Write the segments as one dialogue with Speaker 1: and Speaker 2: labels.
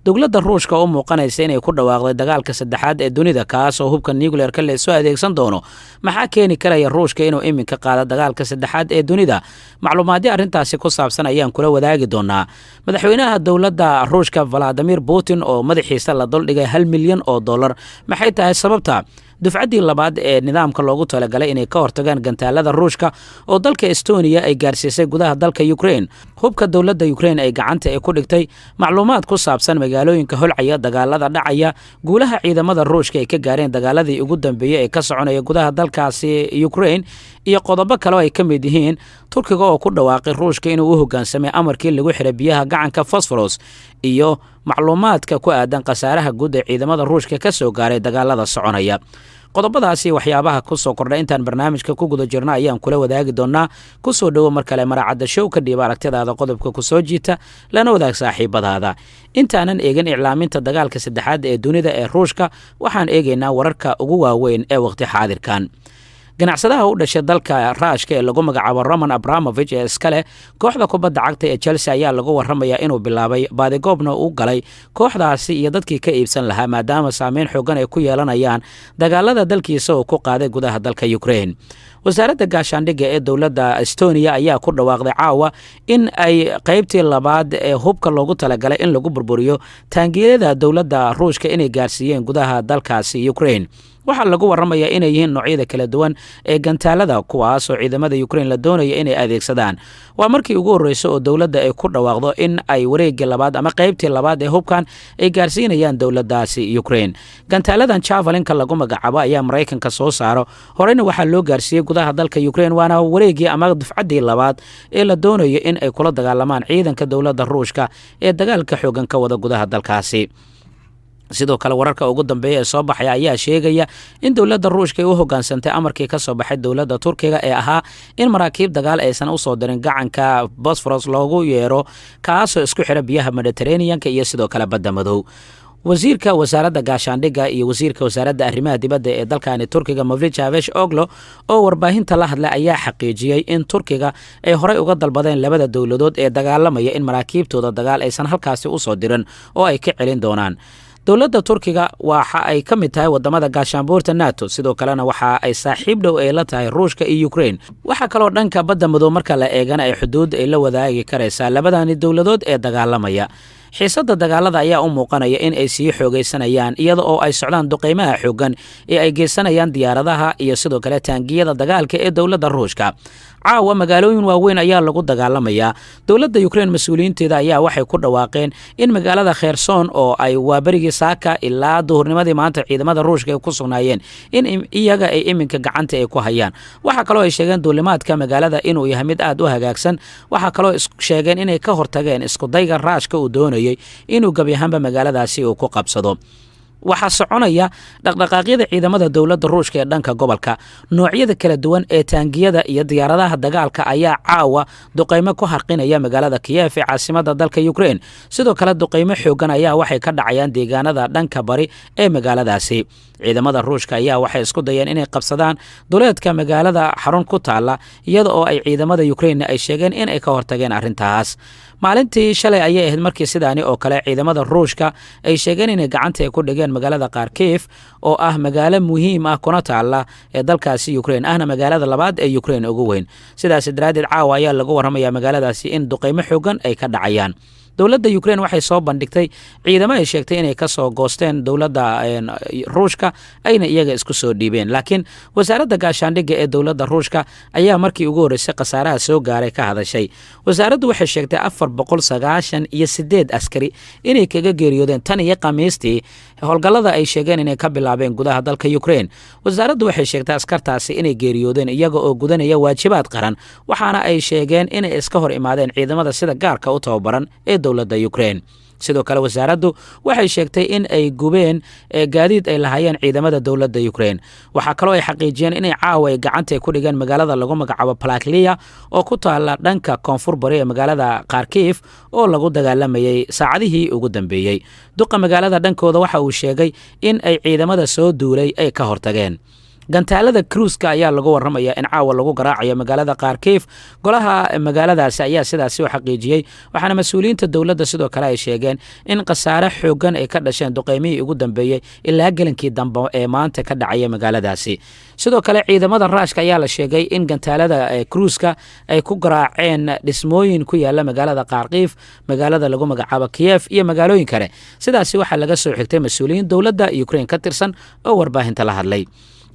Speaker 1: dowladda Ruushka oo muuqanaysa inay ku dhawaaqday dagaalka saddexaad ee dunida kaas oo hubka nuclear-ka la soo adeegsan doono maxaa keeni karaya Ruushka inuu iminka qaado dagaalka saddexaad ee dunida macluumaadyo arrintaasi ku saabsan ayaan kula wadaagi doonaa madaxweynaha dowladda Ruushka Vladimir Putin oo madaxiisa la duldhigay $1 milyan maxay tahay sababta dufcaddii labaad ee nidaamka loogu talagalay inay ka hortagaan gantaalada Ruushka oo dalka Estonia ay gaarsiisay gudaha dalka Ukraine hubka dowladda Ukraine ay gacanta ku dhigtay macluumaad ku saabsan magaalooyinka holcaya dagaalada dhacaya guulaha ciidamada Ruushka ay ka gaareen dagaaladii ugu dambeeyay ee ka soconaya gudaha dalkaasi Ukraine iyo qodobo kale oo ay ka mid yihiin Turkiga oo ku dhawaaqay Ruushka inuu u hoggaansamay amarkii lagu xiray biyaha gacanka Phosphorus iyo macluumaadka ku aadan qasaaraha guud ee ciidamada Ruushka ka soo gaaray dagaalada soconaya qodobadaasi waxyaabaha ku soo kordhay intaan barnaamijka ku guda jirna ayaan kula wadaagi doonaa ku soo dhawo mar kale maracada show ka dhiib aragtidaada qodobka ku soo jiita lana wadaag saaxiibadaada intaanan eegin iclaaminta dagaalka saddexaad ee dunida ee Ruushka waxaan eegaynaa wararka ugu waaweyn ee waqti xaadirkan ganacsadaha u dhashay dalka Ruushka ee lagu magacaabo Roman Abramovich ee iskale kooxda kubadda cagta ee Chelsea ayaa lagu warramayaa inuu bilaabay baadigoobna uu galay kooxdaasi iyo dadkii ka iibsan lahaa maadaama saameyn xooggan ay ku yeelanayaan dagaalada dalkiisa oo ku qaaday gudaha dalka Ukraine wasaaradda gaashaandhigga ee dowladda Estonia ayaa ku dhawaaqday caawa in ay qaybtii labaad ee hubka loogu talagalay in lagu burburiyo taangiyada dowladda Ruushka inay gaarsiiyeen gudaha dalkaasi Ukraine waxaa lagu warramayaa inay yihiin noocyada kala duwan ee gantaalada kuwaas oo ciidamada Ukraine la doonayo inay adeegsadaan waa markii ugu horeysay oo dowladda ay ku dhawaaqdo in ay wareegga labaad ama qaybtii labaad ee hubkan ay gaarsiinayaan dowladdaasi Ukraine gantaaladan Javelinka lagu magacaabo ayaa Mareykanka soo saaro horeyna waxaa loo gaarsiiyay gudaha dalka Ukraine waana wareeggii ama dufcaddii labaad ee la doonayo in ay kula dagaalamaan ciidanka dowladda Ruushka ee dagaalka xooggan ka wada gudaha dalkaasi sidoo kale wararka ugu dambeeya ee soo baxay ayaa sheegaya in dowladda Ruushka ay u hoggaansantay amarkii ka soo baxay dowladda Turkiga ee ahaa in maraakiib dagaal aysan u soo dirin gacanka Bosphorus loogu yeero kaasoo isku xira biyaha Mediterranean-ka iyo sidoo kale badda madow wasiirka wasaaradda gaashaandhigga iyo wasiirka wasaaradda arrimaha dibadda ee dalkani Turkiga Mevlut Cavusoglu oo warbaahinta la hadlay ayaa xaqiijiyay in Turkiga ay horey uga dalbadeen labada dowladood ee dagaalamaya in maraakiibtooda dagaal aysan halkaasi u soo dirin oo ay ka celin doonaan dowladda Turkiga waxa ay ka mid tahay wadamada gaashaanbuurta NATO sidoo kalena waxa ay saaxiib dhow ay la tahay Ruushka iyo Ukraine waxa kale oo dhanka badda madow marka la eegana ay xuduud ay la wadaagi karaysaa labadani dowladood ee dagaalamaya xiisadda dagaalada ayaa u muuqanaya in ay sii xoogaysanayaan iyada oo ay socdaan duqeymaha xooggan ee ay geysanayaan diyaaradaha iyo sidoo kale taangiyada dagaalka ee dowladda Ruushka caawa magaalooyin waaweyn ayaa lagu dagaalamayaa dowladda Ukraine mas'uuliyiinteeda ayaa waxay ku dhawaaqeen in magaalada Kherson oo ay waabarigii saaka ilaa duhurnimadii maanta ciidamada Ruushka ay ku sugnaayeen in iyaga ay iminka gacanta ay ku hayaan waxa kale oo ay sheegeen duulimaadka magaalada inuu yahay mid aad u hagaagsan waxa kale oo sheegeen inay ka hortageen isku dayga Ruushka uu doonayay inuu gabi ahaanba magaaladaasi uu ku qabsado waxaa soconaya dhaqdhaqaaqyada ciidamada dowladda Ruushka ee dhanka gobolka noocyada kala duwan ee taangiyada iyo diyaaradaha dagaalka ayaa caawa duqeymo ku harqinaya magaalada Kiev ee caasimadda dalka Ukraine sidoo kale duqeymo xooggan ayaa waxay ka dhacayaan deegaanada dhanka bari ee magaaladaasi ciidamada Ruushka ayaa waxay isku dayeen inay qabsadaan duleedka magaalada xarun ku taala iyada oo ay ciidamada Ukraine ay sheegeen in ay ka hortageen arrintaas maalintii shalay ayay ahayd markii sidaani oo kale ciidamada Ruushka ay sheegeen inay gacanta ay ku dhigeen magaalada Kharkiv oo ah magaalo muhiim ah kuna taala ee dalkaasi Ukraine ahna magaalada labaad ee Ukraine ugu weyn sidaas daraadeed caawa ayaa lagu warramayaa magaaladaasi in duqeymo xooggan ay ka dhacayaan dowladda Ukraine waxay soo bandhigtay ciidamo ay sheegtay inay ka soo goosteen dowladda Ruushka ayna iyaga isku soo dhiibeen laakiin wasaaradda gaashaandhigga ee dowladda Ruushka ayaa markii ugu horeysay qasaaraha soo gaaray ka hadashay wasaaraddu waxay sheegtay 498 askari inay kaga geeriyoodeen tan iyo Khamiistii howlgallada ay sheegeen inay ka bilaabeen gudaha dalka Ukraine wasaaraddu waxay sheegtay askartaasi inay geeriyoodeen iyaga oo gudanaya waajibaad qaran waxaana ay sheegeen inay iska hor imaadeen ciidamada sida gaarka u tababaran ee dowladda Ukraine sidoo kale wasaaraddu waxay sheegtay in ay gubeen gaadiid ay lahaayeen ciidamada dowladda Ukraine waxa kale oo ay xaqiijiyeen inay caawa ay gacanta ku dhigeen magaalada lagu magacaabo Plaklia oo ku taala dhanka koonfur bari ee magaalada Kharkiv oo lagu dagaalamayay saacadihii ugu dambeeyay duqa magaalada dhankooda waxa uu sheegay in ay ciidamada soo duulay ay ka hortageen gantaalada cruiska ayaa lagu warramaya in caawa lagu garaacayo magaalada Kharkiv. golaha magaaladaasi ayaa sidaasi u xaqiijiyay, waxaana mas'uuliyiinta dowladda sidoo kale ay sheegeen in khasaare xoogan ay ka dhasheen duqeymihii ugu dambeeyay ilaa gelinkii dambe ee maanta ka dhacaya magaaladaasi. sidoo kale ciidamada Ruushka ayaa la sheegay in gantaalada cruiska ay ku garaaceen dhismooyin ku yaala magaalada Kharkiv, magaalada lagu magacaabo Kiev iyo magaalooyin kale. sidaasi waxaa laga soo xigtay mas'uuliyiin dowladda Ukraine ka tirsan oo warbaahinta la hadlay.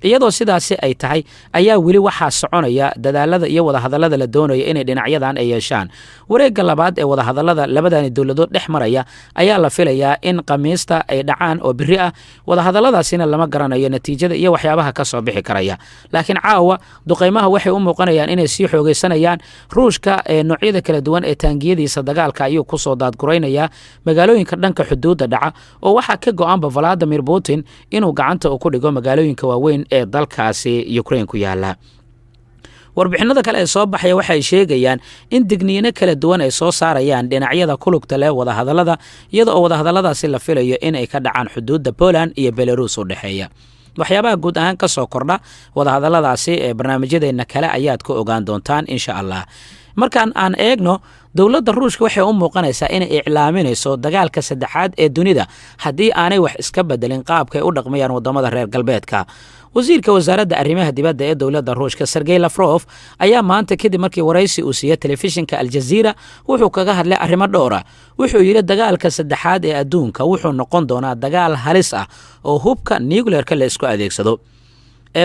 Speaker 1: iyadoo sidaasi ay tahay ayaa weli waxaa soconaya dadaalada iyo wadahadallada la doonaya inay dhinacyadan ay yeeshaan. wareegga labaad ee wadahadallada labadani dowladood dhex maraya ayaa la filayaa in Khamiista ay dhacaan oo biri ah. wadahadalladaasina lama garanayo natiijada iyo waxyaabaha ka soo bixi karaya, laakiin caawa duqeymaha waxay u muuqanayaan inay sii xoogaysanayaan. Ruushka noocyada kala duwan ee taangiyadiisa dagaalka ayuu ku soo daadguraynaya magaalooyinka dhanka xuduudda dhaca, oo waxaa ka go'aanba Vladimir Putin inuu gacanta ku dhigo magaalooyinka waaweyn ee dalkaasi Ukraine ku yaala. warbixinada kale ee soo baxaya waxay sheegayaan in digniino kala duwan ay soo saarayaan dhinacyada ku lugta leh wadahadallada, iyada oo wadahadalladaasi la filayo in ay ka dhacaan xuduudda Poland iyo Belarus u dhexeeya. waxyaabaha guud ahaan ka soo kordha wadahadalladaasi ee barnaamijyadeena kale ayaad ku ogaan doontaan insha Allah. markaan aan eegno, dowladda Ruushka waxay u muuqanaysaa inay iclaaminayso dagaalka saddexaad ee dunida haddii aanay wax iska bedelin qaabka ay u dhaqmayaan wadamada reer galbeedka. wasiirka wasaaradda arrimaha dibadda ee dowladda Ruushka Sergey Lavrov ayaa maanta kadib markii waraysi uu siiyay telefishinka Al Jazeera wuxuu kaga hadlay arrimo dhowr ah. wuxuu yidhi dagaalka saddexaad ee adduunka wuxuu noqon doonaa dagaal halis ah oo hubka nuclear-ka la isku adeegsado.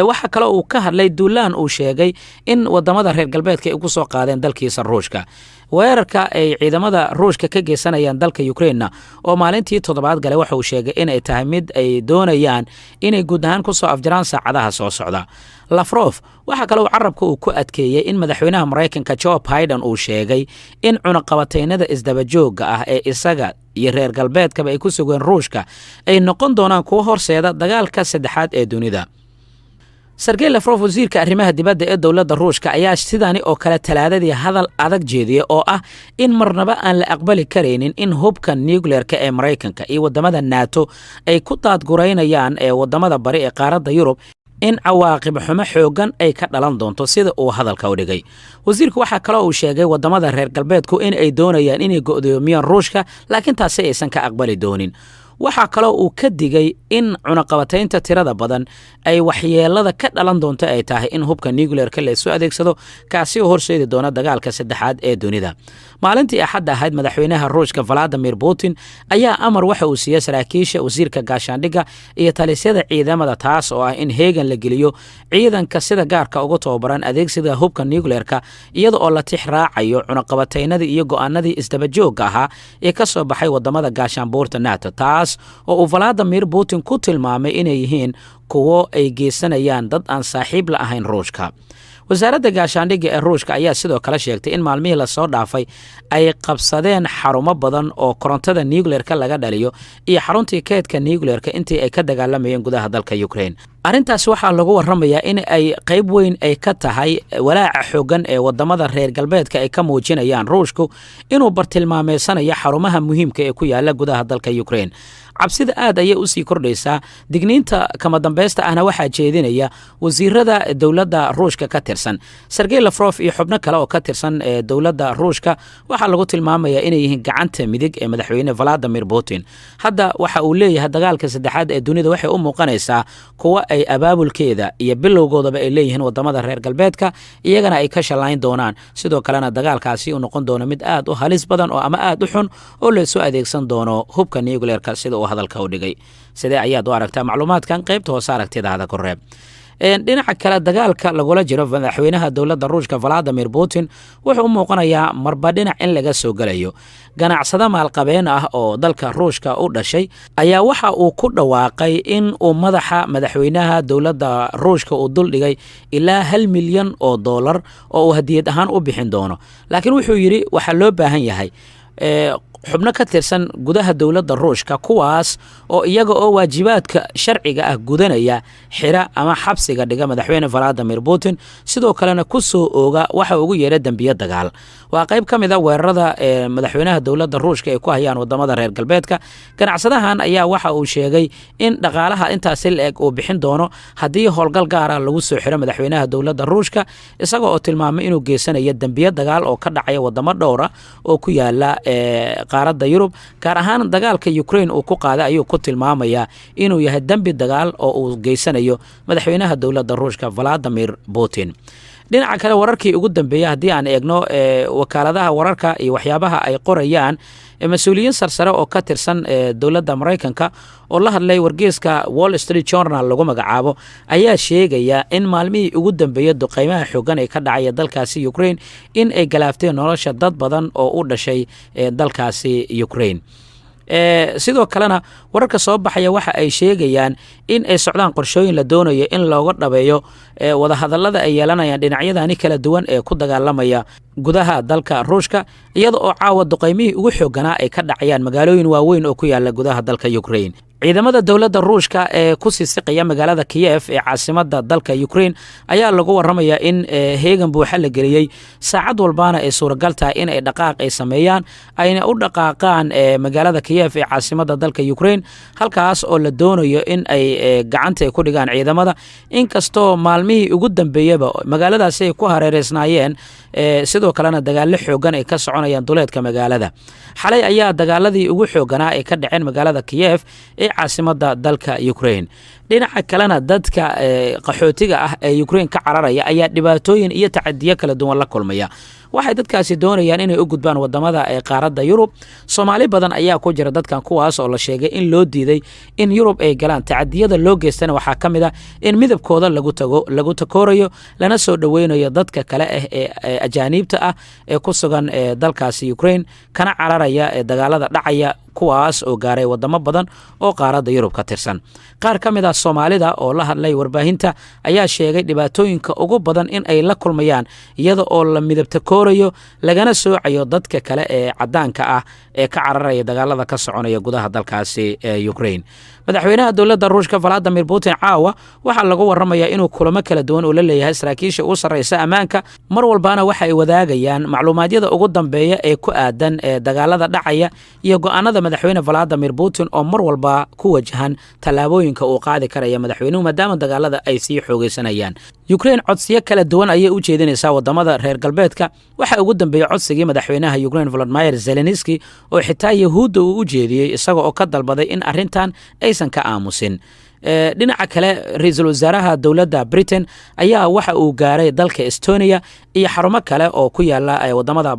Speaker 1: waxa kale uu ka hadlay duulaan uu sheegay in wadamada reer galbeedka ay ku soo qaadeen dalkiisa Ruushka. weerarka ay ciidamada Ruushka ka geysanayaan dalka Ukraine oo maalintii toddobaad galay waxa uu sheegay in ay tahay mid ay doonayaan inay guud ahaan ku soo afjaraan saacadaha soo socda. Lavrov waxa kale uu carabka uu ku adkeeyay in madaxweynaha Mareykanka Joe Biden uu sheegay in cunaqabataynada isdaba joogga ah ee isaga iyo reer galbeedkaba ay ku sugeen Ruushka ay noqon doonaan kuwo horseeda dagaalka saddexaad ee dunida. Sergey Lavrov wasiirka arrimaha dibadda ee dowladda Ruushka ayaa sidani oo kale talaadadii hadal adag jeediyay oo ah in marnaba aan la aqbali kareynin in hubka nuclear-ka ee Mareykanka iyo wadamada NATO ay ku daadguraynayaan ee wadamada bari ee qaaradda Yurub in cawaaqib xumo xoogan ay ka dhalan doonto sida uu hadalka u dhigay. wasiirku waxa kale uu sheegay wadamada reer galbeedku in ay doonayaan inay go'doomiyaan Ruushka, laakiin taasi aysan ka aqbali doonin. waxaa kaloo uu ka digay in cunaqabataynta tirada badan ay waxyeelada ka dhalan doonto ay tahay in hubka nuclear-ka la isu adeegsado, kaasi oo horseedi doona dagaalka saddexaad ee dunida. maalintii axadda ahayd madaxweynaha Ruushka Vladimir Putin ayaa amar waxa uu siiyay saraakiisha wasiirka gaashaandhigga iyo talisyada ciidamada, taas oo ah in heegan la geliyo ciidanka sida gaarka ugu tababaran adeegsiga hubka nuclear-ka, iyada oo la tix raacayo cunaqabataynadii iyo go'aanadii isdaba joogga ahaa ee ka soo baxay wadamada gaashaanbuurta NATO, taas oo uu Vladimir Putin ku tilmaamay inay yihiin kuwo ay geysanayaan dad aan saaxiib la ahayn Ruushka. wasaaradda gaashaandhigga ee Ruushka ayaa sidoo kale sheegtay in maalmihii la soo dhaafay ay qabsadeen xarumo badan oo korontada nuclear-ka laga dhaliyo iyo xaruntii keedka nuclear-ka intii ay ka dagaalamayeen gudaha dalka Ukraine. arrintaas waxaa lagu warramayaa in ay qayb weyn ay ka tahay walaaca xoogan ee wadamada reer galbeedka ay ka muujinayaan Ruushku inuu bartilmaameysanayo xarumaha muhiimka ee ku yaala gudaha dalka Ukraine. cabsida aad ayay u sii kordhaysaa. digniinta kama dambaysta ahna waxaa jeedinaya wasiirada dowladda Ruushka ka tirsan. Sergey Lavrov iyo xubno kale oo ka tirsan dowladda Ruushka waxaa lagu tilmaamayaa inay yihiin gacanta midig ee madaxweyne Vladimir Putin. hadda waxa uu leeyahay dagaalka saddexaad ee dunida waxay u muuqanaysaa kuwa ay abaabulkeeda iyo bilowgoodaba ay leeyihiin wadamada reer galbeedka, iyagana ay ka shalayn doonaan. sidoo kalena dagaalkaasi uu noqon doono mid aad u halis badan oo ama aad u xun oo la isu adeegsan doono hubka nuclear-ka sida hadalka u dhigay. sidee ayaad u aragtaa macluumaadkan qaybta hoose aragtidaada ku reeb. dhinaca kale dagaalka lagula jiro madaxweynaha dowladda Ruushka Vladimir Putin wuxuu u muuqanayaa marba dhinac in laga soo galayo. ganacsade maalqabeen ah oo dalka Ruushka u dhashay ayaa waxa uu ku dhawaaqay in uu madaxweynaha dowladda Ruushka uu dul dhigay ilaa $1 milyan oo dollar oo uu hadiyad ahaan u bixin doono, laakiin wuxuu yidhi waxaa loo baahan yahay xubno ka tirsan gudaha dowladda ruushka kuwaas oo iyaga oo waajibaadka sharciga ah gudanaya xira ama xabsiga dhiga madaxweyne valadimir putin sidoo kalena ku soo ooga waxa ugu yeedha dembiyo dagaal waa qayb ka mid a weerarada madaxweynaha dowladda ruushka ay ku hayaan wadamada reer galbeedka ganacsadahan ayaa waxa uu sheegay in dhaqaalaha intaasi la-eg uu bixin doono haddii howlgal gaara lagu soo xiro madaxweynaha dowladda ruushka isaga oo tilmaamay inuu geysanayo dembiyo dagaal oo ka dhacaya wadamo dhowra oo ku yaala qaaradda yurub gaar ahaan dagaalka ukraine uu ku qaaday ayuu ku tilmaamayaa inuu yahay dembi dagaal oo uu geysanayo madaxweynaha dowladda ruushka valadimir putin dhinaca kale wararkii ugu dambeeyey haddii aan eegno wakaaladaha wararka iyo waxyaabaha ay qorayaan mas-uuliyiin sarsare oo ka tirsan dowladda maraykanka oo la hadlay wargeeska wall street journal lagu magacaabo ayaa sheegaya in maalmihii ugu dambeeyey duqeymaha xoogan ee ka dhacaya dalkaasi ukraine in ay galaafteen nolosha dad badan oo u dhashay dalkaasi ukraine sidoo kalena wararka soo baxaya waxa ay sheegayaan in ay socdaan qorshooyin la doonayo in looga dhabeeyo wadahadallada ay yeelanayaan dhinacyadani kala duwan ee ku dagaalamaya gudaha dalka ruushka iyada oo caawa duqaymihii ugu xooganaa ay ka dhacayaan magaalooyin waaweyn oo ku yaala gudaha dalka ukraine ciidamada dowladda ruushka ee ku siisiqaya magaalada kiyef ee caasimada dalka ukraine ayaa lagu waramayaa in heegan buuxa la geliyey saacad walbaana ay suuragal tahay in ay dhaqaaq ay sameeyaan ayna u dhaqaaqaan magaalada kiyef ee caasimada dalka ukraine halkaas oo la doonayo in ay gacanta ay ku dhigaan ciidamada inkastoo maalmihii ugu dambeeyaba magaaladaasi ay ku hareereysnaayeen sidoo kalena dagaallo xoogan ay ka soconayaan duleedka magaalada xalay ayaa dagaaladii ugu xooganaa ay ka dhaceen magaalada kiyef ee caasimada dalka ukraine dhinaca kalena dadka qaxootiga ah ee ukraine ka cararaya ayaa dhibaatooyin iyo tacadiyo kala duwan la kulmaya waxay dadkaasi doonayaan inay u gudbaan wadamada qaaradda yurub soomaali badan ayaa ku jira dadkan kuwaas oo la sheegay in loo diiday in yurub ay galaan tacadiyada loo geystana waxaa ka mid a in midabkooda lagu takoorayo lana soo dhoweynayo dadka kale ah ee ajaaniibta ah ee ku sugan dalkaasi ukraine kana cararaya dagaalada dhacaya kuwaas oo gaaray wadamo badan oo qaaradda yurub ka tirsan qaar ka mid ah soomaalida oo la hadlay warbaahinta ayaa sheegay dhibaatooyinka ugu badan in ay la kulmayaan iyada oo la midabta koorayo lagana soocayo dadka kale ee cadaanka ah ee ka cararaya dagaalada ka soconaya gudaha dalkaasi Ukraine madaxweynaha dowladda ruushka Vladimir Putin caawa waxaa lagu waramayaa inuu kulamo kala duwan oo la leeyahay saraakiisha u sareysa ammaanka mar walbaana waxa ay wadaagayaan macluumaadyada ugu dambeeya ee ku aadan dagaalada dhacaya iyo go'aanada madaxweyne Vladimir Putin oo mar walba ku wajahan tallaabooyinka uu qaadi karaya madaxweynuhu maadaama dagaalada ay sii xoogeysanayaan Ukraine codsiyo kala duwan ayay u jeedinaysaa wadamada reer galbeedka waxa ugu dambeeyay codsigii madaxweynaha Ukraine Volodymyr Zelensky oo xitaa Yahuudda uu u jeediyay isaga oo ka dalbaday in arrintan aysan ka aamusin dhinaca kale ra'iisul wasaaraha dowladda Britain ayaa waxa uu gaaray dalka Estonia iyo xarumo kale oo ku yaala wadamada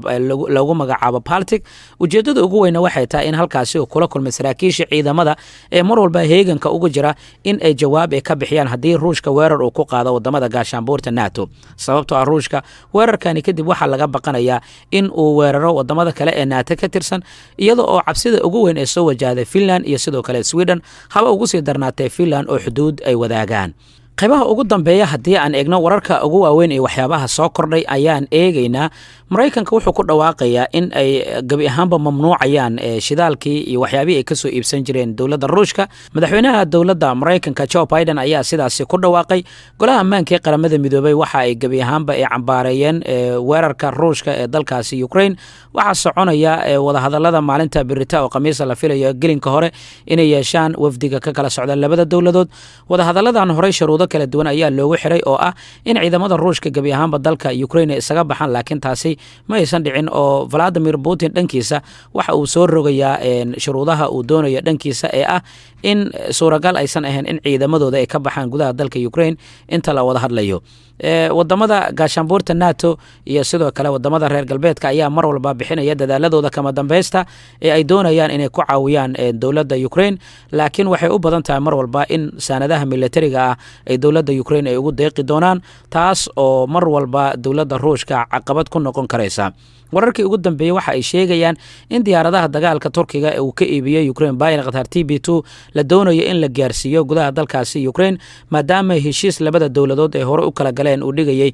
Speaker 1: lagu magacaabo Baltic ujeedada ugu weyn waxay tahay in halkaasi uu kula kulmay saraakiisha ciidamada ee mar walba heeganka ugu jira in ay jawaab ka bixiyaan hadii Ruushka weerar uu ku qaado wadamada gaashaanbuurta NATO sababtoo ah Ruushka weerarkani kadib waxa laga baqanayaa in uu weeraro wadamada kale ee NATO ka tirsan iyada oo cabsida ugu weyn ee soo wajahday Finland iyo sidoo kale Sweden haba ugu sii darnaatay Finland oo xuduud ay wadaagaan qaybaha ugu dambeeya haddii aan eegno wararka ugu waaweyn ee waxyaabaha soo kordhay ayaan eegaynaa Mareykanka wuxuu ku dhawaaqayaa in ay gabi ahaanba mamnuucayaan shidaalkii iyo waxyaabihii ay ka soo iibsan jireen dowladda Ruushka madaxweynaha dowladda Mareykanka Joe Biden ayaa sidaasi ku dhawaaqay golaha ammaanka ee qaramada midoobay waxa ay gabi ahaanba ay cambaareeyeen weerarka Ruushka ee dalkaasi Ukraine waxa soconaya wada hadallada maalinta birita oo Khamiis la filayo gelinka hore inay yeeshaan wafdiga ka kala socda labada dowladood wada hadalladan hore shuruudo kala duwan ayaa loogu xiray oo ah in ciidamada Ruushka gabi ahaanba dalka Ukraine isaga baxaan laakiin taasi ma aysan dhicin oo Vladimir Putin dhankiisa waxa uu soo rogayaa shuruudaha uu doonayo dhankiisa ee ah in suuragal aysan ahayn in ciidamadooda ay ka baxaan gudaha dalka Ukraine inta la wada hadlayo wadamada gaashaanbuurta NATO iyo sidoo kale wadamada reer galbeedka ayaa mar walba bixinaya dadaaladooda kama dambaysta ee ay doonayaan inay ku caawiyaan dowladda Ukraine laakiin waxay u badan tahay mar walba in saanadaha militariga ah ay dowladda Ukraine ay ugu deeqi doonaan taas oo mar walba dowladda Ruushka caqabad ku noqon karaysa wararkii ugu dambeeyey waxa ay sheegayaan in diyaaradaha dagaalka Turkiga ee uu ka iibiyey Ukraine Bayraktar TB2 la doonayo in la gaarsiiyo gudaha dalkaasi Ukraine maadaama heshiis labada dowladood ee hore u kala galeen uu dhigayay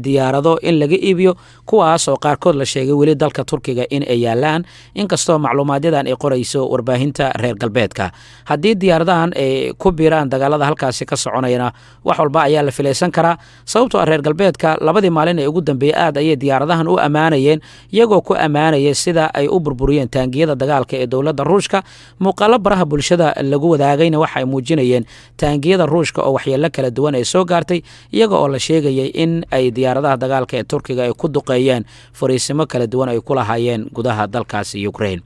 Speaker 1: diyaarado in laga iibiyo kuwaas oo qaarkood la sheegay weli dalka Turkiga in ay yaalaan inkastoo macluumaadyadan ay qorayso warbaahinta reer galbeedka haddii diyaaradahan ay ku biiraan dagaalada halkaasi ka soconayna wax walba ayaa la filaysan karaa sababtoo reer galbeedka labadii maalin ee ugu dambeeyay aad ayay diyaaradahan u amaanayeen iyagoo ku amaanaya sida ay u burburiyeen taangiyada dagaalka ee dowladda Ruushka muuqaalo baraha bulshada lagu wadaagayna waxa ay muujinayeen taangiyada Ruushka oo waxyeello kala duwan ay soo gaartay iyaga oo la sheegayay in ay diyaaradaha dagaalka ee Turkiga ay ku duqeeyeen fariisimo kala duwan ay ku lahaayeen gudaha dalkaasi Ukraine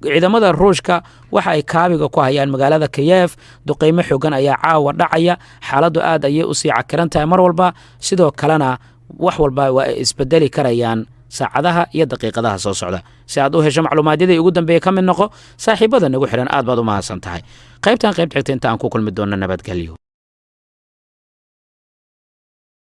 Speaker 1: ciidamada Ruushka waxa ay kaabiga ku hayaan magaalada Kiev duqeymo xooggan ayaa caawa dhacaya xaaladdu aad ayay u sii cakiran tahay mar walba sidoo kalena wax walba waa isbedeli karayaan saacadaha iyo daqiiqadaha soo socda si aad u hesho macluumaadiyada ugu dambeeyay ka mid noqo saaxiibada nagu xiran aad baad u mahadsan tahay qaybtan qayb xigta inta aan ku kulmi doona nabadgelyo